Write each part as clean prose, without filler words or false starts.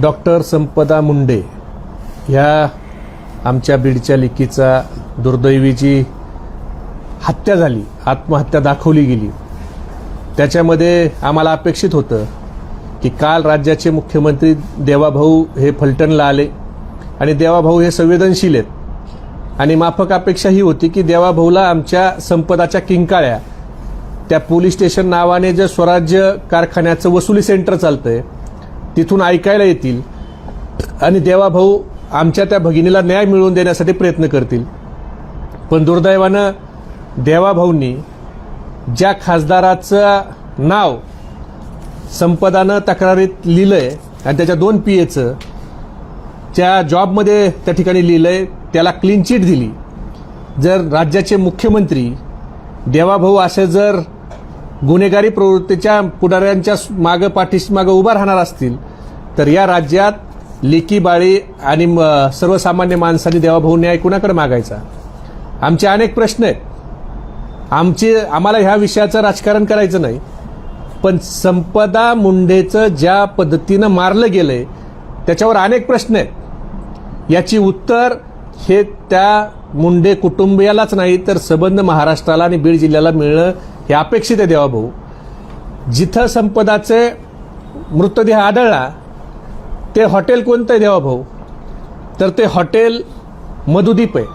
Doctor संपदा मुंडे ह्या आमच्या बीडच्या लेकीचा दुर्दैवी जी हत्या झाली, आत्महत्या दाखवली गेली, त्याच्यामध्ये आम्हाला अपेक्षित होतं की काल राज्याचे मुख्यमंत्री देवाभाऊ हे फलटणला आले आणि देवाभाऊ हे संवेदनशील आहेत आणि माफक अपेक्षा ही होती की देवाभाऊला आमच्या संपदाच्या किंकाळ्या त्या पोलीस स्टेशन नावाने जे स्वराज्य कारखान्याचं वसुली सेंटर चालतंय तिथून ऐकायला येतील आणि देवाभाऊ आमच्या त्या भगिनीला न्याय मिळवून देण्यासाठी प्रयत्न करतील. पण दुर्दैवानं देवाभाऊंनी ज्या खासदाराचं नाव संपदानं तक्रारीत लिहिलंय आणि त्याच्या 2 PAचं ज्या जॉबमध्ये त्या ठिकाणी लिहिलंय त्याला क्लीन चिट दिली. जर राज्याचे मुख्यमंत्री देवाभाऊ असे जर गुन्हेगारी प्रवृत्तीच्या पुढाऱ्यांच्या पाठीमागं उभा राहणार असतील तर या राज्यात लेकी बाळी आणि सर्वसामान्य माणसांनी देवाभाऊ न्याय कुणाकडे मागायचा. आमचे अनेक प्रश्न आहेत. आम्हाला ह्या विषयाचं राजकारण करायचं नाही, पण संपदा मुंडेचं ज्या पद्धतीनं मारलं गेलंय त्याच्यावर अनेक प्रश्न आहेत. याची उत्तर हे त्या मुंडे कुटुंबियालाच नाही तर संबंध महाराष्ट्राला आणि बीड जिल्ह्याला मिळणं हे अपेक्षित आहे. देवाभाऊ जिथं संपदाचे मृतदेह आढळला ते हॉटेल कोणतं आहे देवाभाऊ? तर ते हॉटेल मधुदीप आहे.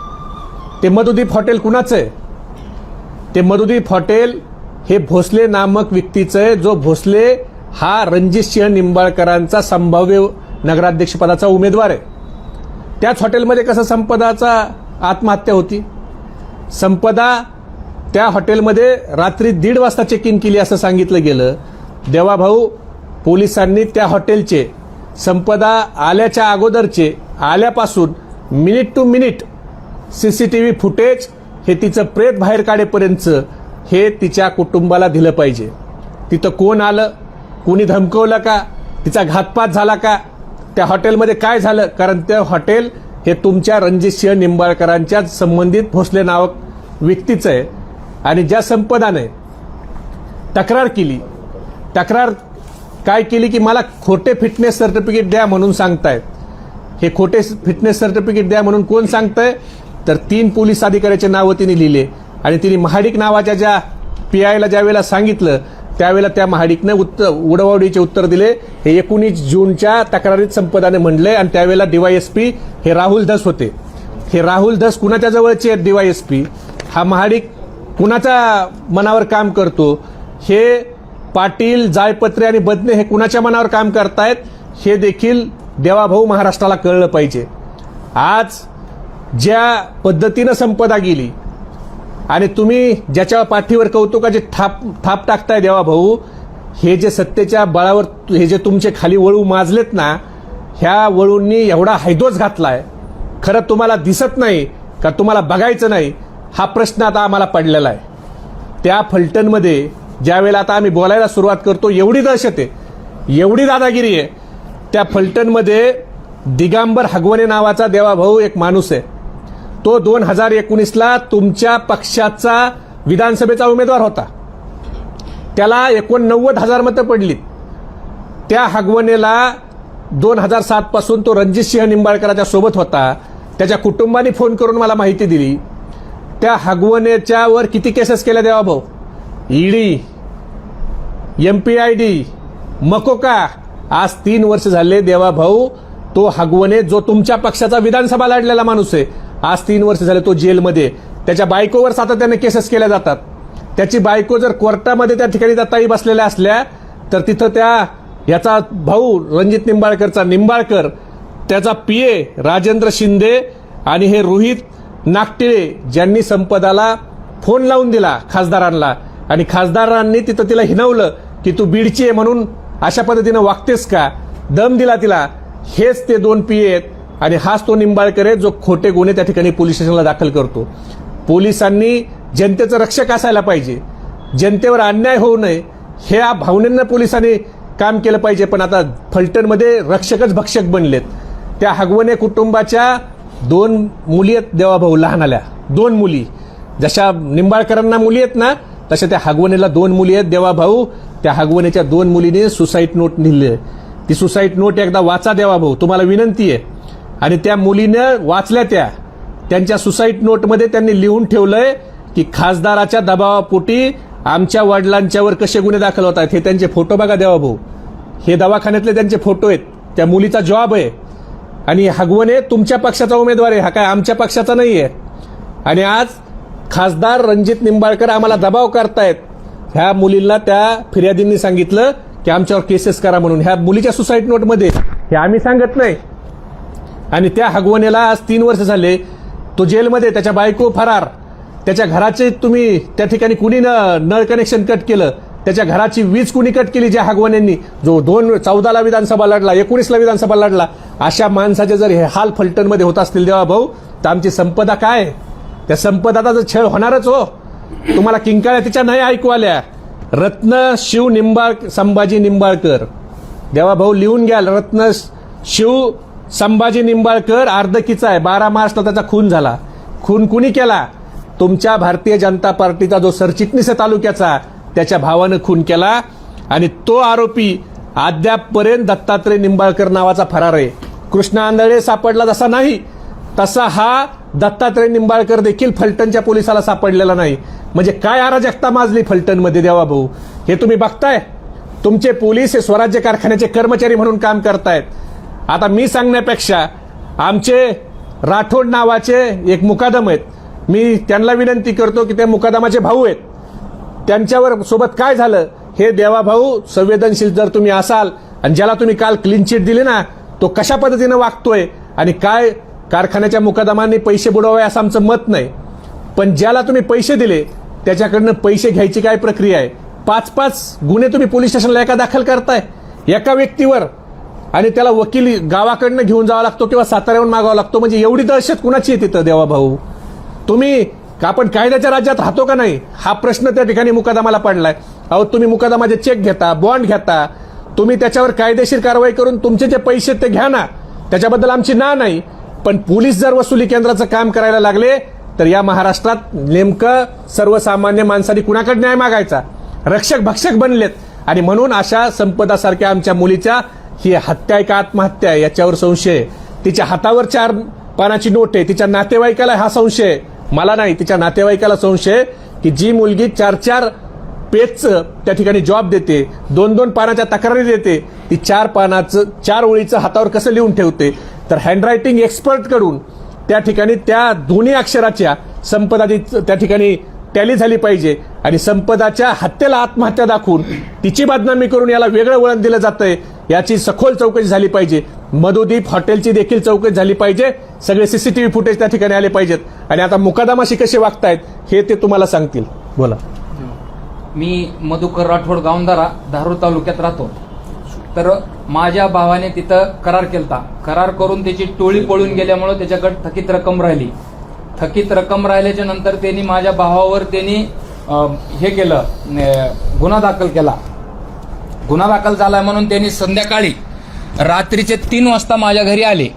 ते मधुदीप हॉटेल कुणाचं आहे? ते मधुदीप हॉटेल हे भोसले नामक व्यक्तीचं आहे, जो भोसले हा रणजितसिंह निंबाळकरांचा संभाव्य नगराध्यक्षपदाचा उमेदवार आहे. त्याच हॉटेलमध्ये कसं संपदाचा आत्महत्या होती? संपदा त्या हॉटेलमध्ये रात्री 1:30 वाजता चेक इन केली असं सांगितलं गेलं. देवाभाऊ पोलिसांनी त्या हॉटेलचे संपदा आल्याच्या अगोदरचे आल्यापासून minute to minute CCTV footage हे तिचं प्रेत बाहेर काढेपर्यंतचं हे तिच्या कुटुंबाला दिलं पाहिजे. तिथं कोण आलं, कोणी धमकवलं का, तिचा घातपात झाला का, त्या हॉटेलमध्ये काय झालं? कारण ते हॉटेल हे तुमच्या रणजितसिंह निंबाळकरांच्या संबंधित भोसले नावक व्यक्तीचं आहे. आणि ज्या संपदाने तक्रार केली, तक्रार काय केली की मला खोटे फिटनेस सर्टिफिकेट द्या म्हणून सांगतायत. हे खोटे फिटनेस सर्टिफिकेट द्या म्हणून कोण सांगतंय? तर 3 पोलीस अधिकाऱ्याचे नावं तिने लिहिले आणि तिने महाडिक नावाच्या ज्या PIला ज्या वेळेला सांगितलं त्यावेळेला त्या महाडिकनं उडवाउडीचे उत्तर दिले. हे 19 जूनच्या तक्रारीत संपदाने म्हणले आणि त्यावेळेला DYSP हे राहुल धस होते. हे राहुल धस कुणाच्या जवळचे आहेत? DYSP हा महाडिक कुणाच्या मनावर काम करतो? हे पाटील, जायपत्रे आणि बदने हे कुणाच्या मनावर काम करतायत हे देखील देवाभाऊ महाराष्ट्राला कळलं पाहिजे. आज ज्या पद्धतीनं संपदा गेली आणि तुम्ही ज्याच्या पाठीवर कौतुकाचे थाप टाकताय देवाभाऊ, हे जे सत्तेच्या बळावर हे जे तुमचे खाली वळू माजलेत ना, ह्या वळूंनी एवढा हैदोस घातलाय. खरं तुम्हाला दिसत नाही का? तुम्हाला बघायचं नाही? हा प्रश्न आता आम्हाला पडलेला आहे. त्या फलटणमध्ये ज्या वेळेला आता आम्ही बोलायला सुरुवात करतो एवढी दहशत आहे, एवढी दादागिरी आहे. त्या फलटणमध्ये दिगंबर हगवणे नावाचा देवाभाऊ एक माणूस आहे. तो 2019ला तुमच्या पक्षाचा विधानसभेचा उमेदवार होता. त्याला 89,000 मतं पडली. त्या हगवणेला 2007 पासून तो रणजितसिंह निंबाळकरांच्या सोबत होता. त्याच्या कुटुंबाने फोन करून मला माहिती दिली. त्या हगवणेच्या वर किती केसेस केल्या देवाभाऊ? ED, MPID, MCOCA. आज 3 वर्ष झाले देवाभाऊ तो हगवणे जो तुमच्या पक्षाचा विधानसभा लढलेला माणूस आहे, आज 3 वर्ष झाले तो जेलमध्ये. त्याच्या बायकोवर सातत्याने केसेस केल्या जातात. त्याची बायको जर कोर्टामध्ये त्या ठिकाणी ताई बसलेल्या असल्या तर तिथं याचा भाऊ रणजित निंबाळकरचा निंबाळकर, त्याचा PA राजेंद्र शिंदे आणि हे रोहित नागटिळे ज्यांनी संपदाला फोन लावून दिला खासदारांना आणि खासदारांनी तिथं तिला हिनवलं की तू बीडची आहे म्हणून अशा पद्धतीनं वागतेस का, दम दिला तिला. हेच ते 2 PA आहेत आणि हाच तो निंबाळकर आहे जो खोटे गुन्हे त्या ठिकाणी पोलीस स्टेशनला दाखल करतो. पोलिसांनी जनतेचं रक्षक असायला पाहिजे, जनतेवर अन्याय होऊ नये ह्या भावनेनं पोलिसांनी काम केलं पाहिजे. पण आता फलटणमध्ये रक्षकच भक्षक बनलेत. त्या हगवणे कुटुंबाच्या 2 मुली आहेत देवाभाऊ, लहान आल्या 2 मुली. जशा निंबाळकरांना मुली आहेत ना तशा त्या हगवणेला 2 मुली आहेत देवाभाऊ. त्या हगवणेच्या 2 मुलीने सुसाईड नोट लिहिली. ती सुसाईड नोट एकदा वाचा देवा भाऊ, तुम्हाला विनंती आहे. आणि त्या मुलीनं वाचल्या त्यांच्या सुसाईड नोटमध्ये त्यांनी लिहून ठेवलंय की खासदाराच्या दबावापोटी आमच्या वडिलांच्यावर कसे गुन्हे दाखल होत आहेत. हे त्यांचे फोटो बघा देवा भाऊ, हे दवाखान्यातले त्यांचे फोटो आहेत. त्या मुलीचा जॉब आहे. आणि हगवणे तुमच्या पक्षाचा उमेदवार आहे, हा काय आमच्या पक्षाचा नाही आहे. आणि आज खासदार रणजित निंबाळकर आम्हाला दबाव करतायत. ह्या मुलींना त्या फिर्यादींनी सांगितलं की आमच्यावर केसेस करा म्हणून. ह्या मुलीच्या सुसाईड नोटमध्ये हे आम्ही सांगत नाही. आणि त्या हगवणेला आज 3 वर्ष झाले, तो जेलमध्ये, त्याच्या बायको फरार. त्याच्या घराचे तुम्ही त्या ठिकाणी कुणी नळ कनेक्शन कट केलं, त्याच्या घराची वीज कुणी कट केली, ज्या हगवण्यांनी, जो 14ला विधानसभा लढला, 19ला विधानसभा लढला. अशा माणसाचे जर हे हाल फलटणमध्ये होत असतील देवा भाऊ, तर आमची संपदा काय? त्या संपदाचा जर छळ होणारच हो. तुम्हाला किंकाळ्या तिच्या नाही ऐकू आल्या. रत्न शिव संभाजी निंबाळकर, देवा भाऊ लिहून घ्या. रत्न शिव संभाजी निंबाळकर अर्धकीचा आहे. 12 मार्चला त्याचा खून झाला. खून कुणी केला? तुमच्या भारतीय जनता पार्टीचा जो सरचिटणीस आहे तालुक्याचा, त्याच्या भावानं खून केला. आणि तो आरोपी अद्यापपर्यंत दत्तात्रय निंबाळकर नावाचा फरार आहे. कृष्णा आंधळे सापडला जसा नाही, तसा हा दत्तात्रय निंबाळकर देखील फलटणच्या पोलिसाला सापडलेला नाही. म्हणजे काय अराजकता माजली फलटणमध्ये देवा भाऊ, हे तुम्ही बघताय. तुमचे पोलीस हे स्वराज्य कारखान्याचे कर्मचारी म्हणून काम करतायत. आता मी सांगण्यापेक्षा आमचे राठोड नावाचे एक मुकादम आहेत, मी त्यांना विनंती करतो की ते मुकादमाचे भाऊ आहेत, त्यांच्यावर सोबत काय झालं हे देवा भाऊ संवेदनशील जर तुम्ही असाल, आणि ज्याला तुम्ही काल क्लीन चिट दिली ना, तो कशा पद्धतीने वागतोय आणि काय, कारखान्याच्या मुकादमांनी पैसे बुडवावे असं आमचं मत नाही. पण ज्याला तुम्ही पैसे दिले त्याच्याकडनं पैसे घ्यायची काय प्रक्रिया आहे? 5-5 गुन्हे तुम्ही पोलीस स्टेशनला एका दाखल करताय एका व्यक्तीवर, आणि त्याला वकील गावाकडनं घेऊन जावा लागतो किंवा साताऱ्याहून मागावा लागतो. म्हणजे एवढी दहशत कुणाची आहे तिथं देवा भाऊ? तुम्ही आपण कायद्याच्या राज्यात राहतो का नाही, हा प्रश्न त्या ठिकाणी मुकादमाला पडलाय. अहो, तुम्ही मुकादमाचे चेक घेता, बॉन्ड घेता, तुम्ही त्याच्यावर कायदेशीर कारवाई करून तुमचे जे पैसे ते घ्या ना, त्याच्याबद्दल आमची ना नाही. पण पोलीस जर वसुली केंद्राचं काम करायला लागले तर या महाराष्ट्रात नेमकं सर्वसामान्य माणसांनी कुणाकडे न्याय मागायचा? रक्षक भक्षक बनलेत. आणि म्हणून अशा संपदासारख्या आमच्या मुलीच्या ही हत्या आहे का आत्महत्या आहे याच्यावर संशय. तिच्या हातावर 4 पानाची नोट आहे, तिच्या नातेवाईकाला हा संशय, मला नाही, तिच्या नातेवाईकाला संशय की जी मुलगी 4-4 पेजचं त्या ठिकाणी जॉब देते, 2-2 पानाच्या तक्रारी देते, ती 4 ओळीचं हातावर कसं लिहून ठेवते? तर हँडरायटिंग एक्सपर्ट कडून त्या ठिकाणी त्या दोन्ही अक्षराच्या संपदा त्या ठिकाणी टॅली झाली पाहिजे. आणि संपदाच्या हत्येला आत्महत्या दाखवून तिची बदनामी करून याला वेगळं वळण दिलं जातंय, याची सखोल चौकशी झाली पाहिजे. मधुदीप हॉटेलची देखील चौकशी झाली पाहिजे. सगळे सीसीटीव्ही फुटेज त्या ठिकाणी आले पाहिजेत. आणि आता मुकादमाशी कसे वागतायत हे ते तुम्हाला सांगतील. बोला. मी मधुकर राठोड, गावंदारा, धारूर तालुक्यात राहतो. तर माझ्या भावाने तिथं करार केलता. करार करून त्याची टोळी पळून गेल्यामुळे त्याच्याकडे थकीत रक्कम राहिली. थकीत रक्कम राहिल्याच्या नंतर त्यांनी माझ्या भावावर हे केलं, गुन्हा दाखल केला. गुन्हा दाखल झाला म्हणून त्यांनी संध्याकाळी रात्रीचे 3 वाजता माझ्या घरी आले.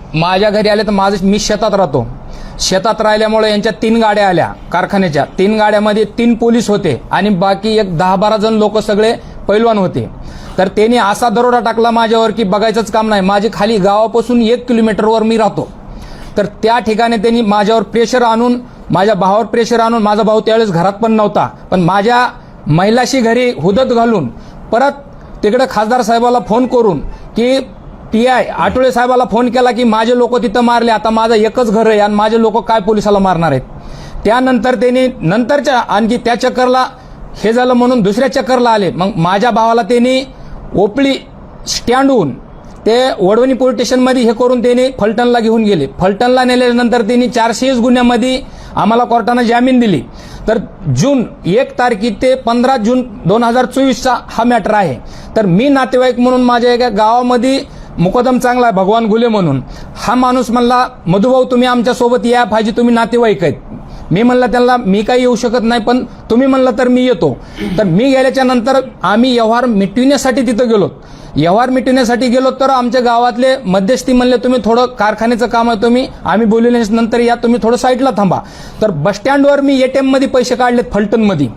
तर मी शेतात राहतो. शेतात राहिल्यामुळे यांच्या 3 गाड्या आल्या कारखान्याच्या. 3 गाड्यामध्ये 3 पोलीस होते आणि बाकी एक 10-12 जण लोक सगळे पैलवान होते. तर त्यांनी असा दरोडा टाकला माझ्यावर की बघायचंच काम नाही. माझी खाली गावापासून 1 किलोमीटरवर मी राहतो. तर त्या ठिकाणी त्यांनी माझ्यावर प्रेशर आणून, माझ्या भावावर प्रेशर आणून, माझा भाऊ त्यावेळेस घरात पण नव्हता, पण माझ्या महिलाशी घरी हुदत घालून परत तिकडे खासदार साहेबाला फोन करून की PI आठवले साहेबाला फोन केला की माझे लोक तिथं मारले, आता माझं एकच घर आहे आणि माझे लोक काय पोलिसाला मारणार आहेत. त्यानंतर त्यांनी नंतरच्या आणखी त्या चक्करला हे झालं म्हणून दुसऱ्या चक्करला आले. मग माझ्या भावाला त्यांनी ओपळी स्टँडहून ते वडवणी पोलीस स्टेशनमध्ये हे करून त्यांनी फलटणला घेऊन गेले. फलटणला नेल्यानंतर त्यांनी 400 गुन्ह्यामध्ये आम्हाला कोर्टानं जामीन दिली. तर जून 1 तारखे ते 15 जून 2024चा हा मॅटर आहे. तर मी नातेवाईक म्हणून माझ्या एका गावामध्ये मुकदम चांगला आहे, भगवान गुले म्हणून, हा माणूस म्हणला, मधुभाऊ तुम्ही आमच्यासोबत या पाहिजे, तुम्ही नातेवाईक आहेत. मी म्हणलं त्यांना मी काही येऊ शकत नाही, पण तुम्ही म्हणलं तर मी येतो. तर मी गेल्याच्या नंतर आम्ही व्यवहार मिटविण्यासाठी तिथं गेलो. व्यवहार मिटवण्यासाठी गेलो तर आमच्या गावातले मध्यस्थी म्हणले तुम्ही थोडं कारखान्याचं काम आहे, आम्ही बोलल्यानंतर या तुम्ही थोडं साईडला थांबा. तर बसस्टँडवर मी ATM मध्ये पैसे काढलेत फलटणमध्ये.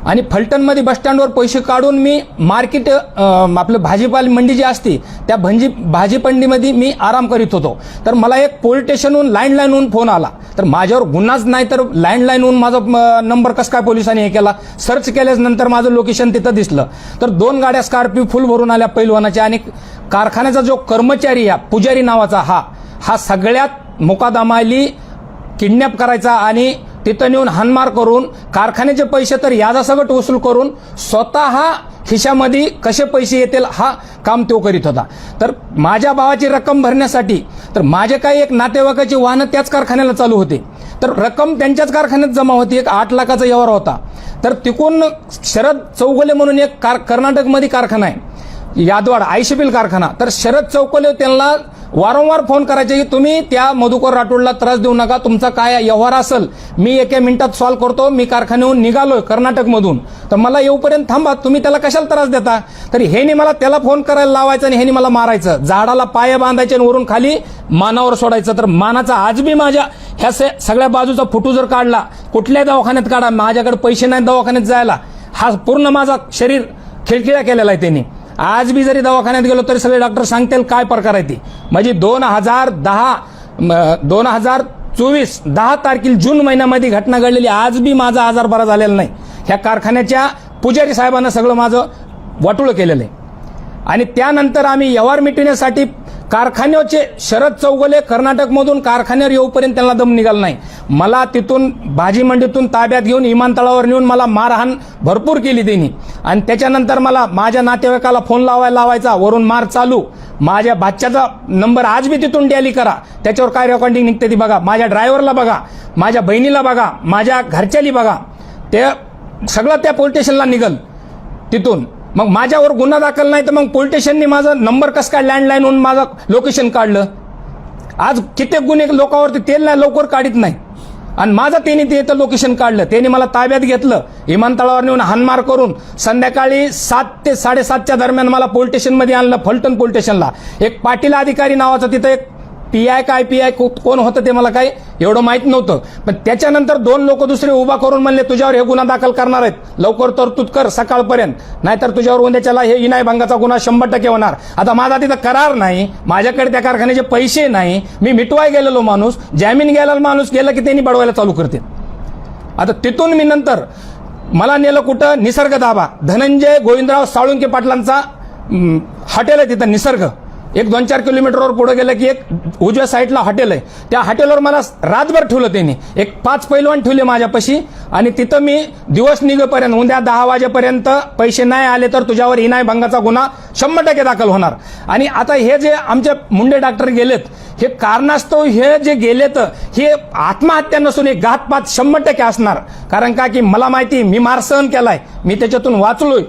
आणि फलटणमध्ये बसस्टँडवर पैसे काढून मी मार्केट आपलं भाजीपाला मंडी जी असते त्या भाजीपंडीमध्ये मी आराम करीत होतो. तर मला एक पोलीस स्टेशनहून लँडलाईनहून फोन आला. तर माझ्यावर गुन्हाच नाही तर लँडलाईनहून माझा नंबर कसं काय पोलिसांनी हे केला. सर्च केल्यानंतर माझं लोकेशन तिथं दिसलं. तर 2 गाड्या स्कॉर्पिओ फुल भरून आल्या पैलवानाच्या. आणि कारखान्याचा जो कर्मचारी या पुजारी नावाचा हा सगळ्यात मुकादमाली किडनॅप करायचा आणि तिथं नेऊन हाणमार करून कारखान्याचे पैसे तर याजासकट वसूल करून स्वतः खिशामध्ये कसे पैसे येतील हा काम तो करीत होता. तर माझ्या भावाची रक्कम भरण्यासाठी तर माझे काही एक नातेवाईकाची वाहनं त्याच कारखान्याला चालू होते. तर रक्कम त्यांच्याच कारखान्यात जमा होती. एक 8 लाखाचा व्यवहार होता. तर तिकून शरद चौगुले म्हणून एक कर्नाटकमध्ये कारखाना आहे यादवाड आयशीपील कारखाना. तर शरद चौगुले त्यांना वारंवार फोन करायचे की तुम्ही त्या मधुकर राठोडला त्रास देऊ नका, तुमचा काय व्यवहार असेल मी 1 मिनिटात सॉल्व्ह करतो, मी कारखान्याहून निघालोय कर्नाटकमधून, तर मला येऊपर्यंत थांबा, तुम्ही त्याला कशाला त्रास देता. तर ह्यानी मला त्याला फोन करायला लावायचं आणि ह्यानी मला मारायचं, झाडाला पाय बांधायचे आणि वरून खाली मानावर सोडायचं. तर मानाचा आज बी माझ्या ह्या सगळ्या बाजूचा फोटो जर काढला, कुठल्या दवाखान्यात काढा, माझ्याकडे पैसे नाही दवाखान्यात जायला, हा पूर्ण माझा शरीर खिळखिळा केलेला आहे त्यांनी. आज बी जरी दवाखान्यात गेलो तरी सगळे डॉक्टर सांगतील काय प्रकार आहे ती. म्हणजे 2024 10 तारखेला जून महिन्यामध्ये घटना घडलेली. आज बी माझा आजार बरा झालेला नाही. ह्या कारखान्याच्या पुजारी साहेबांना सगळं माझं वाटोळं केलेलं आहे. आणि त्यानंतर आम्ही व्यवहार मिटवण्यासाठी कारखान्याचे शरद चौगुले कर्नाटकमधून कारखान्यावर येऊपर्यंत त्यांना दम निघाला नाही. मला तिथून भाजी मंडीतून ताब्यात घेऊन विमानतळावर नेऊन मला मारहाण भरपूर केली त्यांनी. आणि त्याच्यानंतर मला माझ्या नातेवाईकाला फोन लावायचा, वरून मार चालू. माझ्या बाच्याचा नंबर आज बी तिथून डॅली करा, त्याच्यावर काय रेकॉर्डिंग निघते ती बघा, माझ्या ड्रायव्हरला बघा, माझ्या बहिणीला बघा, माझ्या घरच्याली बघा, ते सगळं त्या पोलीस स्टेशनला निघल तिथून. मग माझ्यावर गुन्हा दाखल नाही तर मग पोलीस स्टेशनने माझा नंबर कसं काय लँडलाईनहून माझं लोकेशन काढलं. आज कित्येक गुन्हे लोकांवरती तेल नाही लवकर काढत नाही आणि माझं त्यांनी ते लोकेशन काढलं. त्यांनी मला ताब्यात घेतलं, विमानतळावर नेऊन हाणमार करून संध्याकाळी 7 ते 7:30च्या दरम्यान मला पोलीस स्टेशनमध्ये आणलं, फलटण पोलीस स्टेशनला. एक पाटील अधिकारी नावाचा तिथं एक PI काय PI कोण होतं ते मला काही एवढं माहित नव्हतं. पण त्याच्यानंतर 2 लोक दुसरे उभा करून म्हणले तुझ्यावर हे गुन्हा दाखल करणार आहेत, लवकर तरतूद कर सकाळपर्यंत, नाहीतर तुझ्यावर उद्याच्याला हे इनायभंगाचा गुन्हा 100% होणार. आता माझा तिथं करार नाही, माझ्याकडे त्या कारखान्याचे पैसे नाही, मी मिटवाय गेलेलो माणूस, जामीन गेलेला माणूस गेला की त्यांनी बडवायला चालू करते. आता तिथून मी नंतर मला नेलं कुठं, निसर्ग दाबा, धनंजय गोविंदराव साळुंके पाटलांचा हॉटेल आहे तिथं निसर्ग. एक 2-4 किलोमीटरवर पुढे गेलं की एक उजव्या साईडला हॉटेल आहे. त्या हॉटेलवर मला रातभर ठेवलं त्यांनी. एक 5 पैलवान ठेवले माझ्यापाशी आणि तिथं मी दिवस निघेपर्यंत, उद्या 10 वाजेपर्यंत पैसे नाही आले तर तुझ्यावर इनायभंगाचा गुन्हा 100% दाखल होणार. आणि आता हे जे आमचे मुंडे डॉक्टर गेलेत, हे कारणास्तव हे जे गेलेत हे आत्महत्या नसून एक घातपात 100% असणार. कारण का की मला माहिती, मी मार सहन केलाय, मी त्याच्यातून वाचलोय.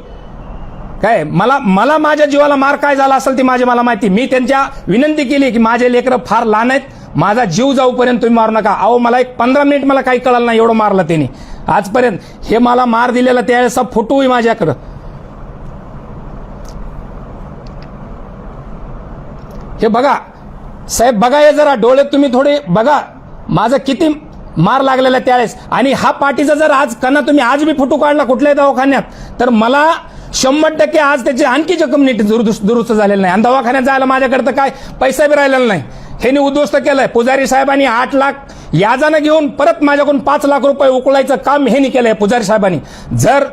काय मला माझ्या जीवाला मार काय झाला असेल ती मला माहिती. मी त्यांच्या विनंती केली की माझे लेकरं फार लहान आहेत, माझा जीव जाऊपर्यंत तुम्ही मारू नका. अहो मला एक 15 मिनिट मला काही कळलं नाही, एवढं मारलं त्यांनी आजपर्यंत. हे मला मार दिलेला त्यावेळेचा फोटो आहे माझ्याकडं. हे बघा साहेब, बघा हे जरा डोळे तुम्ही थोडे बघा, माझं किती मार लागलेला त्यावेळेस. आणि हा पाठीचा जर आज कना तुम्ही आज बी फोटो काढला कुठल्याही दवाखान्यात तर मला 100% आज त्याची आणखी जखम नीट दुरुस्त झालेलं नाही. आणि दवाखान्यात जायला माझ्याकडे तर काय पैसा बी राहिलेला नाही. ह्यांनी उद्ध्वस्त केलंय. पुजारी साहेबांनी 8 लाख याजानं घेऊन परत माझ्याकडून 5 लाख रुपये उकळायचं काम ह्यांनी केलंय पुजारी साहेबांनी. जर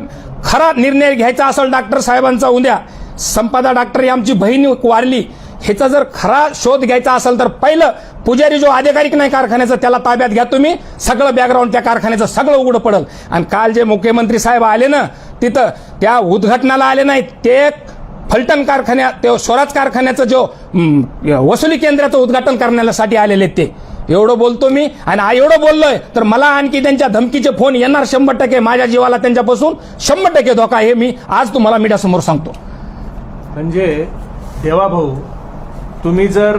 खरा निर्णय घ्यायचा असेल डॉक्टर साहेबांचा, उद्या संपदा डॉक्टर ही आमची बहीण वारली, ह्याचा जर खरा शोध घ्यायचा असेल तर पहिलं पुजारी जो अधिकारी नाही कारखान्याचा त्याला ताब्यात घ्या तुम्ही. सगळं बॅकग्राऊंड त्या कारखान्याचं सगळं उघडं पडल. आणि काल जे मुख्यमंत्री साहेब आले ना तिथं, त्या उद्घाटनाला आले नाहीत, ते फलटण कारखान्यात, ते स्वराज कारखान्याचं जो वसुली केंद्राचं उद्घाटन करण्यासाठी आलेले ते. एवढं बोलतो मी. आणि एवढं बोललोय तर मला आणखी त्यांच्या धमकीचे फोन येणार 100%. माझ्या जीवाला त्यांच्यापासून 100% धोका, हे मी आज तुम्हाला मीडियासमोर सांगतो. म्हणजे देवा भाऊ, तुम्ही जर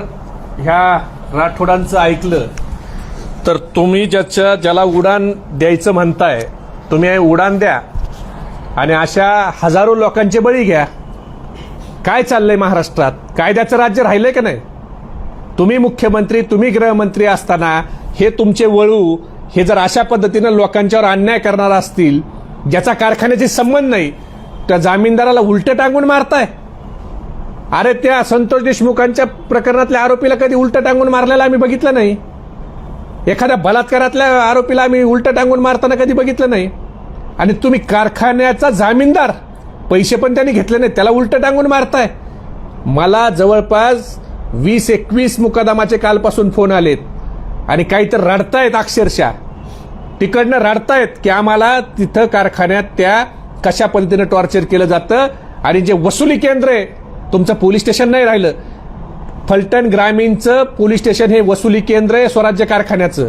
ह्या राठोडांचं ऐकलं तर तुम्ही ज्याला उडान द्यायचं म्हणताय, तुम्ही उडान द्या आणि अशा हजारो लोकांचे बळी घ्या. काय चाललंय महाराष्ट्रात? कायद्याचं राज्य राहिलंय का नाही? तुम्ही मुख्यमंत्री, तुम्ही गृहमंत्री असताना हे तुमचे वळू हे जर अशा पद्धतीनं लोकांच्यावर अन्याय करणार असतील ज्याचा कारखान्याशी संबंध नाही त्या जामीनदाराला उलटं टांगून मारताय. अरे त्या संतोष देशमुखांच्या प्रकरणातल्या आरोपीला कधी उलटं टांगून मारलेला आम्ही बघितलं नाही. एखाद्या बलात्कारातल्या आरोपीला आम्ही उलटं टांगून मारताना कधी बघितलं नाही. आणि तुम्ही कारखान्याचा जामीनदार, पैसे पण त्यांनी घेतले नाही, त्याला उलटं टांगून मारताय. मला जवळपास 20-21 मुकदमाचे कालपासून फोन आलेत आणि काही तर रडतायत, अक्षरशः तिकडनं रडतायत की आम्हाला तिथं कारखान्यात त्या कशा पद्धतीनं टॉर्चर केलं जातं. आणि जे वसुली केंद्र आहे, तुमचं पोलीस स्टेशन नाही राहिलं. फलटण ग्रामीणचं पोलीस स्टेशन हे वसुली केंद्र आहे स्वराज्य कारखान्याचं.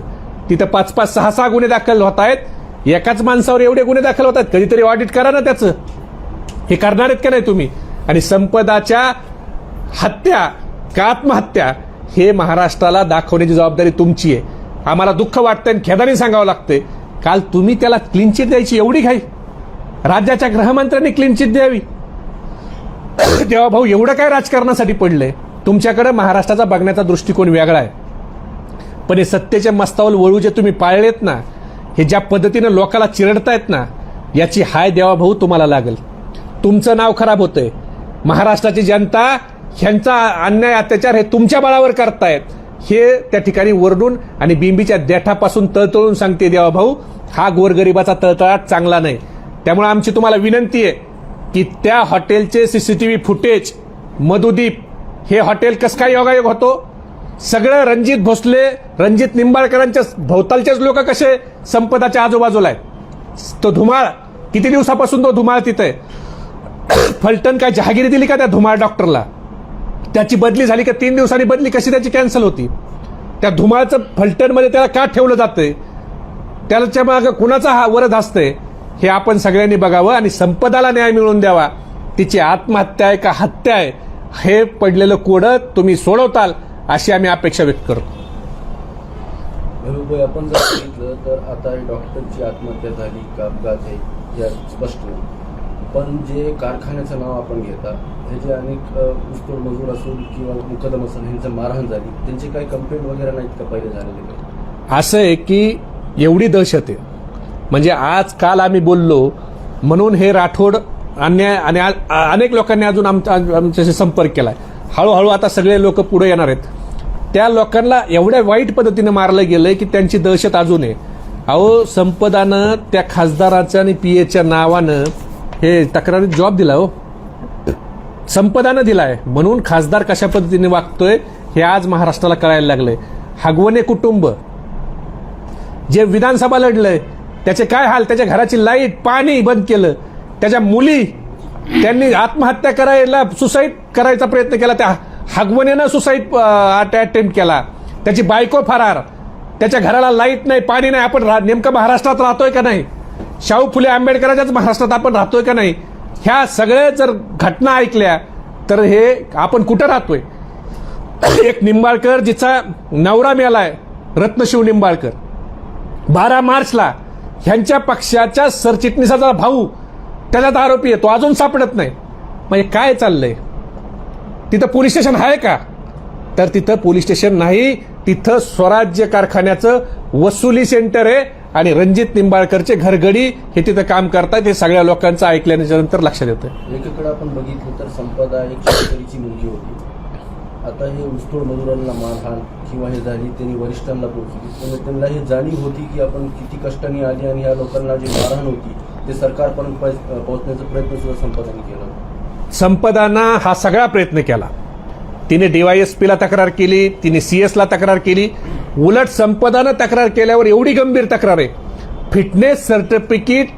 तिथं 5-5, 6-6 गुन्हे दाखल होत आहेत. एकाच माणसावर एवढे गुन्हे दाखल होतात. कधीतरी ऑडिट करा ना त्याचं. हे करणार आहेत का नाही तुम्ही? आणि संपदाच्या हत्या का आत्महत्या हे महाराष्ट्राला दाखवण्याची जबाबदारी तुमची आहे. आम्हाला दुःख वाटतंय आणि खेदाने सांगावं लागतंय. काल तुम्ही त्याला क्लीन चिट द्यायची एवढी घाई, राज्याच्या गृहमंत्र्यांनी क्लीन चिट द्यावी. तेव्हा भाऊ एवढं काय राजकारणासाठी पडलंय? तुमच्याकडे महाराष्ट्राचा बघण्याचा दृष्टिकोन वेगळा आहे. पण हे सत्तेच्या मस्तावल वळू जे तुम्ही पाळलेत ना, हे ज्या पद्धतीनं लोकाला चिरडतायत ना, याची हाय देवा भाऊ तुम्हाला लागेल. तुमचं नाव खराब होतंय. महाराष्ट्राची जनता ह्यांचा अन्याय अत्याचार हे तुमच्या बळावर करतायत हे त्या ठिकाणी वरडून आणि बिंबीच्या देठापासून तळतळून सांगते देवा भाऊ, हा गोरगरिबाचा तळतळाट चांगला नाही. त्यामुळे आमची तुम्हाला विनंती आहे की त्या हॉटेलचे सीसीटीव्ही फुटेज, मधुदीप हे हॉटेल कसं काय योगायोग होतो? सगळं रणजित भोसले, रणजित निंबाळकरांच्या भोवतालचेच लोक कसे संपदाच्या आजूबाजूला आहेत. तो धुमाळ किती दिवसापासून तो धुमाळ तिथे. फलटण काय जहागिरी दिली का त्या धुमाळ डॉक्टरला? त्याची बदली झाली का 3 दिवसांनी बदली कशी त्याची कॅन्सल होती? त्या धुमाळचं फलटणमध्ये त्याला का ठेवलं जातंय? त्याच्या मागे कुणाचा हा वरद असतंय हे आपण सगळ्यांनी बघावं आणि संपदाला न्याय मिळवून द्यावा. तिची आत्महत्या आहे का हत्या आहे हे पडलेलं कोडं तुम्ही सोडवताल अशी आम्ही अपेक्षा व्यक्त करतो. आपण जर बघितलं तर आता डॉक्टरची आत्महत्या झाली का अपघात आहे या स्पष्ट नाही. पण जे कारखान्याचं नाव आपण घेता, हे जे अनेक ऊसतोड मजूर असून किंवा मुकदम असून ह्यांचं मारहाण झाली, त्यांची काही कंप्लेंट वगैरे नाहीत का पहिले झालेले? असं आहे की एवढी दहशत आहे म्हणजे आज काल आम्ही बोललो म्हणून हे राठोड अन्याय आणि अनेक लोकांनी अजून आमच्याशी संपर्क केलाय. हळूहळू आता सगळे लोक पुढे येणार आहेत. त्या लोकांना एवढ्या वाईट पद्धतीनं मारलं गेलंय की त्यांची दहशत अजून आहे. अहो, संपदानं त्या खासदाराच्या आणि पीएच्या नावानं हे तक्रारीत जॉब दिला. हो, संपदानं दिलाय म्हणून खासदार कशा पद्धतीने वागतोय हे आज महाराष्ट्राला कळायला लागलंय. हगवणे कुटुंब जे विधानसभा लढलंय त्याचे काय हाल, त्याच्या घराची लाईट पाणी बंद केलं. त्याच्या मुली त्यांनी आत्महत्या करायला, सुसाईड करायचा प्रयत्न केला, त्या हगवणेनं सुसाईड अटेम्प्ट केला. त्याची बायको फरार, त्याच्या घराला लाईट नाही, पाणी नाही. आपण नेमकं महाराष्ट्रात राहतोय का नाही? शाहू फुले आंबेडकरांच्याच महाराष्ट्रात आपण राहतोय का नाही? ह्या सगळ्या जर घटना ऐकल्या तर हे आपण कुठं राहतोय? एक निंबाळकर जिचा नवरा मेलाय, रत्नशिव निंबाळकर, 12 मार्चला ह्यांच्या पक्षाच्या सरचिटणीसाचा भाऊ त्याच्यात आरोपी आहे, तो अजून सापडत नाही. म्हणजे काय चाललंय? तिथं पोलीस स्टेशन आहे का? तर तिथं पोलीस स्टेशन नाही, तिथं स्वराज्य कारखान्याचं वसुली सेंटर आहे आणि रणजित निंबाळकरचे घरगडी हे तिथं काम करतात. हे सगळ्या लोकांचं ऐकल्यानंतर नंतर लक्षात येतं. एकीकडे आपण बघितलं तर संपदा एक शेतकरीची मुलगी होती. आता हे ऊसतोड मजुरांना मारहाण किंवा हे झाली त्यांनी वरिष्ठांना पोहोचली. त्यांना हे जाणीव होती की आपण किती कष्टाने आली आणि ह्या लोकांना जी मारहाण होती ते सरकारपर्यंत पोहोचण्याचा प्रयत्न सुद्धा संपदाने केला. संपदानं हा सगळा प्रयत्न केला. तिने DYSPला तक्रार केली, तिने CS ला तक्रार केली. उलट संपदानं तक्रार केल्यावर एवढी गंभीर तक्रार आहे, फिटनेस सर्टिफिकेट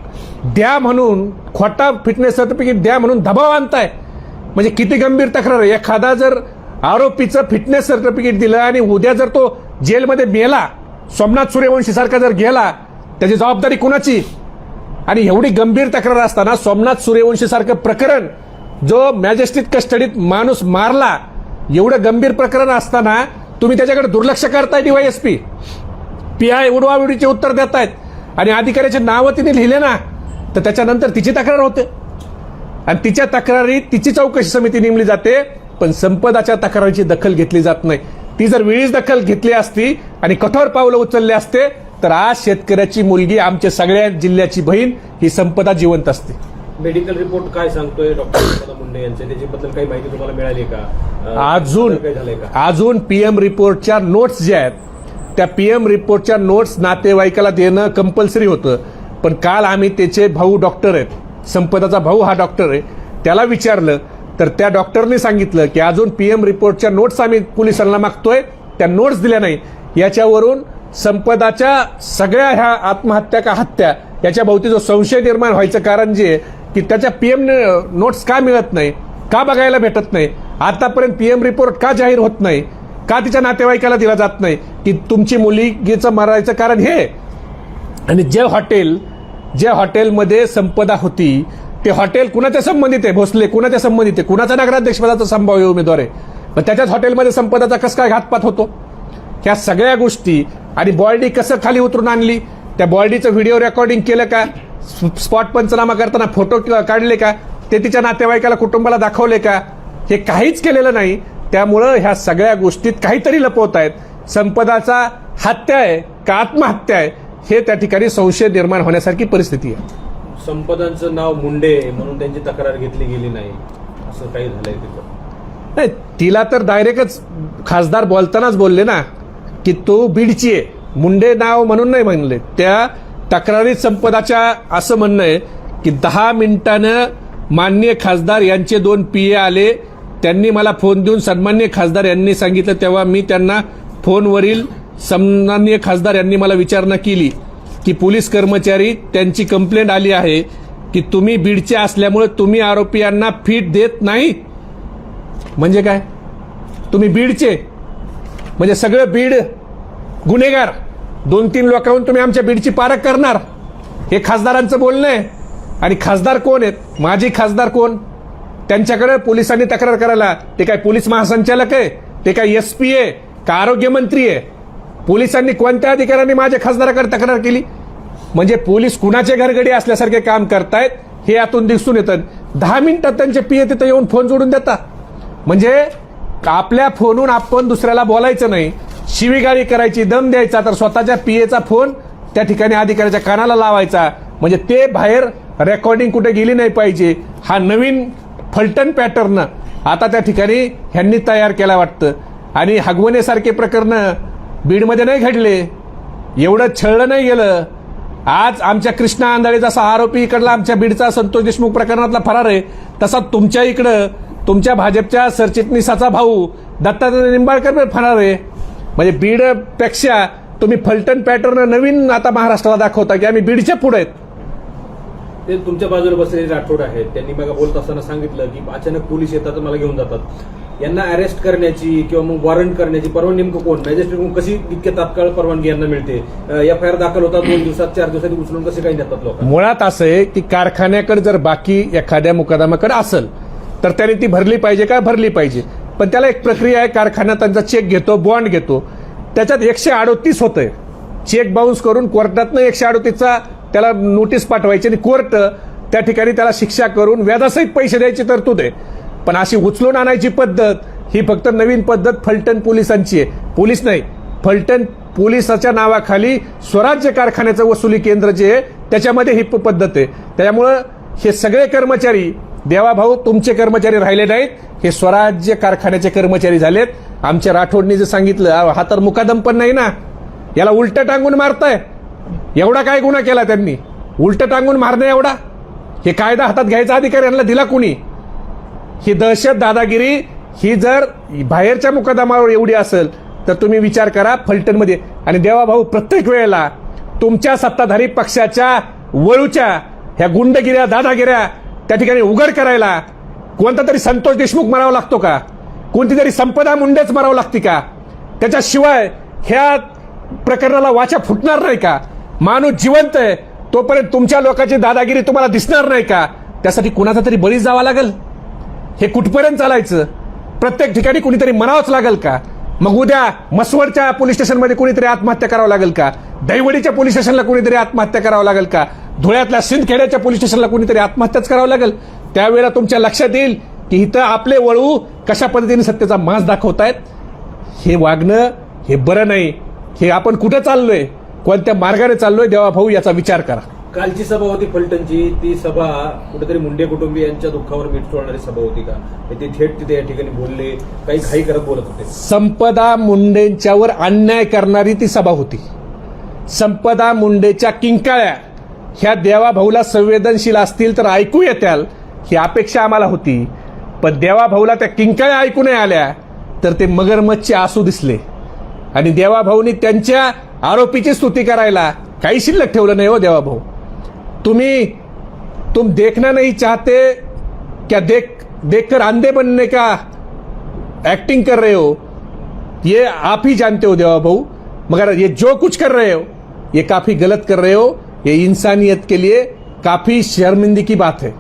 द्या म्हणून, खोटा फिटनेस सर्टिफिकेट द्या म्हणून दबाव आणताय. म्हणजे किती गंभीर तक्रार आहे. एखादा जर आरोपीचं फिटनेस सर्टिफिकेट दिलं आणि उद्या जर तो जेलमध्ये मेला, सोमनाथ सूर्यवंशी सारखा जर गेला, त्याची जबाबदारी कुणाची? आणि एवढी गंभीर तक्रार असताना सोमनाथ सूर्यवंशी सारखं प्रकरण, जो मॅजेस्टिक कस्टडीत माणूस मारला, एवढं गंभीर प्रकरण असताना तुम्ही त्याच्याकडे दुर्लक्ष करताय. DYSP PI उडवाउडीचे उत्तर देतायत आणि अधिकाऱ्याचे नावं तिने लिहिले ना, तर त्याच्यानंतर तिची तक्रार होते आणि तिच्या तक्रारी तिची चौकशी समिती नेमली जाते. पण संपदाच्या तक्रारीची दखल घेतली जात नाही. ती जर वेळीच दखल घेतली असती आणि कठोर पावलं उचलले असते तर आज शेतकऱ्याची मुलगी आमच्या सगळ्या जिल्ह्याची बहीण ही संपदा जिवंत असते. मेडिकल रिपोर्ट काय सांगतोय डॉक्टर संपदा मुंडे यांचे, त्याच्याबद्दल काही माहिती तुम्हाला मिळाली का? काही झालंय का? अजून पीएम रिपोर्टच्या नोट्स ज्या आहेत त्या पीएम रिपोर्टच्या नोट्स नातेवाईकाला देणं कंपल्सरी होतं. पण काल आम्ही त्याचे भाऊ डॉक्टर आहेत, संपदाचा भाऊ हा डॉक्टर आहे, त्याला विचारलं तर त्या डॉक्टरने सांगितलं की अजून पीएम रिपोर्टच्या नोट्स आम्ही पोलिसांना मागतोय, त्या नोट्स दिल्या नाही. याच्यावरून संपदाच्या सगळ्या ह्या आत्महत्या का हत्या याच्या भोवती जो संशय निर्माण व्हायचं कारण जे आहे की त्याच्या पीएम नोट्स का मिळत नाही, का बघायला भेटत नाही, आतापर्यंत पीएम रिपोर्ट का जाहीर होत नाही, का तिच्या नातेवाईकाला दिला जात नाही, की तुमची मुलगीचं मरायचं कारण हे. आणि जे हॉटेलमध्ये संपदा होती ते हॉटेल कुणाच्या संबंधित आहे, भोसले कुणाच्या संबंधित आहे, कुणाचा नगराध्यक्षपदाचा संभाव्य उमेदवार आहे, मग त्याच्याच हॉटेलमध्ये संपदाचा कसं काय घातपात होतो. ह्या सगळ्या गोष्टी आणि बॉडी कसं खाली उतरून आणली, त्या बॉडीचं व्हिडिओ रेकॉर्डिंग केलं का, स्पॉट पंचनामा करताना फोटो काढले का, ते तिच्या नातेवाईकाला कुटुंबाला दाखवले का, हे काहीच केलेलं नाही. त्यामुळं ह्या सगळ्या गोष्टीत काहीतरी लपवत आहेत. संपदाचा हत्या आहे का आत्महत्या आहे हे त्या ठिकाणी संशय निर्माण होण्यासारखी परिस्थिती आहे. संपदांचं नाव मुंडे म्हणून त्यांची तक्रार घेतली गेली नाही असं काही झालंय तिथं? नाही, तिला तर डायरेक्टच खासदार बोलतानाच बोलले ना की तो बीडची आहे, मुंडे नाव म्हणून नाही म्हणले. त्या तक्रारीत संपदाच्या असं म्हणणं आहे की 10 मिनिटानं माननीय खासदार यांचे 2 PA आले, त्यांनी मला फोन देऊन सन्माननीय खासदार यांनी सांगितलं, तेव्हा मी त्यांना फोनवरील सन्माननीय खासदार यांनी मला विचारणा केली की पोलीस कर्मचारी त्यांची कंप्लेंट आली आहे की तुम्ही बीडचे असल्यामुळे तुम्ही आरोपींना फीट देत नाही. म्हणजे काय, तुम्ही बीडचे म्हणजे सगळं बीड गुन्हेगार, 2-3 लोकांहून तुम्ही आमच्या बीडची पारख करणार, हे खासदारांचं बोलणं आहे. आणि खासदार कोण आहेत, माजी खासदार कोण, त्यांच्याकडे पोलिसांनी तक्रार करायला ते काय पोलीस महासंचालक आहे, ते काय SP आहे का आरोग्यमंत्री आहे, पोलिसांनी कोणत्या अधिकाऱ्यांनी माझ्या खासदाराकडे तक्रार केली. म्हणजे पोलीस कुणाचे घरगडी असल्यासारखे काम करतायत हे यातून दिसून येतं. 10 मिनिटात त्यांचे PA तिथं येऊन फोन जोडून देतात. म्हणजे आपल्या फोनहून आपण दुसऱ्याला बोलायचं नाही, शिवीगाळी करायची, दम द्यायचा, तर स्वतःच्या PAचा फोन त्या ठिकाणी अधिकाऱ्याच्या कानाला लावायचा. म्हणजे ते बाहेर रेकॉर्डिंग कुठे गेली नाही पाहिजे. हा नवीन फलटण पॅटर्न आता त्या ठिकाणी ह्यांनी तयार केला वाटतं. आणि हगवणेसारखे प्रकरण बीडमध्ये नाही घडले, एवढं छळलं नाही गेलं. आज आमच्या कृष्णा आंधळे जसा आरोपी इकडला आमच्या बीडचा संतोष देशमुख प्रकरणातला फरार आहे, तसा तुमच्या इकडं तुमच्या भाजपच्या सरचिटणीसाचा भाऊ दत्तात्रय निंबाळकर फरार आहे. म्हणजे बीडपेक्षा तुम्ही फलटण पॅटर्न नवीन आता महाराष्ट्राला दाखवता की आम्ही बीडच्या पुढे आहेत. ते तुमच्या बाजूला बसलेले राठोड आहेत, त्यांनी मला बोलत असताना सांगितलं की अचानक पोलीस येतात मला घेऊन जातात. यांना अरेस्ट करण्याची किंवा मग वॉरंट करण्याची परवानगी नेमकं कोण, मॅजिस्ट्रेटकडून कशी इतक्या तात्काळ परवानगी यांना मिळते? FIR दाखल होतात 2 दिवसात 4 दिवसांनी उचलून कसे काही देतात लोक? मुळात असं आहे की कारखान्याकडे जर बाकी एखाद्या मुकदमाकडे असेल तर त्याने ती भरली पाहिजे का, भरली पाहिजे. पण त्याला एक प्रक्रिया आहे, कारखाना त्यांचा चेक घेतो, बॉन्ड घेतो, त्याच्यात 138 होतंय. चेक बाउन्स करून कोर्टातनं 138चा त्याला नोटीस पाठवायची आणि कोर्ट त्या ठिकाणी त्याला शिक्षा करून व्याजासहित पैसे द्यायची तरतूद आहे. पण अशी उचलून आणायची पद्धत ही फक्त नवीन पद्धत फलटण पोलिसांची आहे. पोलीस नाही, फलटण पोलिसाच्या नावाखाली स्वराज्य कारखान्याचं वसुली केंद्र जे आहे त्याच्यामध्ये ही पद्धत आहे. त्यामुळं हे सगळे कर्मचारी देवाभाऊ तुमचे कर्मचारी राहिले नाहीत, हे स्वराज्य कारखान्याचे कर्मचारी झालेत. आमच्या राठोडनी जे सांगितलं हा तर मुकादम पण नाही ना, याला उलट टांगून मारताय. एवढा काय गुन्हा केला त्यांनी, उलट टांगून मारणं एवढा? हे कायदा हातात घ्यायचा अधिकार यांना दिला कुणी? ही दहशत दादागिरी ही जर बाहेरच्या मुकदमावर एवढी असेल तर तुम्ही विचार करा फलटणमध्ये. आणि देवाभाऊ प्रत्येक वेळेला तुमच्या सत्ताधारी पक्षाच्या वळूच्या ह्या गुंडगिऱ्या दादागिऱ्या त्या ठिकाणी उघड करायला कोणता तरी संतोष देशमुख मरावा लागतो का, कोणती तरी संपदा मुंडेच मरावं लागते का? त्याच्याशिवाय ह्या प्रकरणाला वाचा फुटणार नाही का? माणूस जिवंत आहे तोपर्यंत तुमच्या लोकांची दादागिरी तुम्हाला दिसणार नाही का? त्यासाठी कुणाचा तरी बळी जावा लागेल? हे कुठपर्यंत चालायचं? प्रत्येक ठिकाणी कुणीतरी मरावंच लागेल का? मग उद्या मसवडच्या पोलीस स्टेशनमध्ये कुणीतरी आत्महत्या करावं लागेल का? दहिवडीच्या पोलीस स्टेशनला कुणीतरी आत्महत्या करावं लागेल का? धुळ्यातल्या सिंदखेड्याच्या पोलीस स्टेशनला कुणीतरी आत्महत्याच करावं लागेल? त्यावेळेला तुमच्या लक्षात येईल की इथं आपले वळू कशा पद्धतीने सत्तेचा मास दाखवतायत. हे वागणं हे बरं नाही. हे आपण कुठं चाललोय कोणत्या मार्गाने चाललोय देवा भाऊ याचा विचार करा. कालची सभा होती फलटणची, ती सभा कुठेतरी मुंडे कुटुंबियांच्या दुःखावर मीठ चोळणारी सभा होती का? ते थेट तिथे या ठिकाणी बोलले, काही घाई करत बोलत होते. संपदा मुंडेंच्यावर अन्याय करणारी ती सभा होती. संपदा मुंडेच्या किंकाळ्या ह्या देवा भाऊला संवेदनशील असतील तर ऐकू येत्याल ही अपेक्षा आम्हाला होती. पण देवा भाऊला त्या किंकाळ्या ऐकू नाही आल्या तर ते मगरमच्छचे आसू दिसले आणि देवा भाऊनी त्यांच्या आरोपीची स्तुती करायला काही शिल्लक ठेवलं नाही. हो देवा भाऊ, तुम देखना नहीं चाहते क्या? देखकर अंधे बनने का एक्टिंग कर रहे हो, ये आप ही जानते हो देवा भाऊ. मगर ये जो कुछ कर रहे हो ये काफी गलत कर रहे हो. ये इंसानियत के लिए काफी शर्मिंदगी की बात है.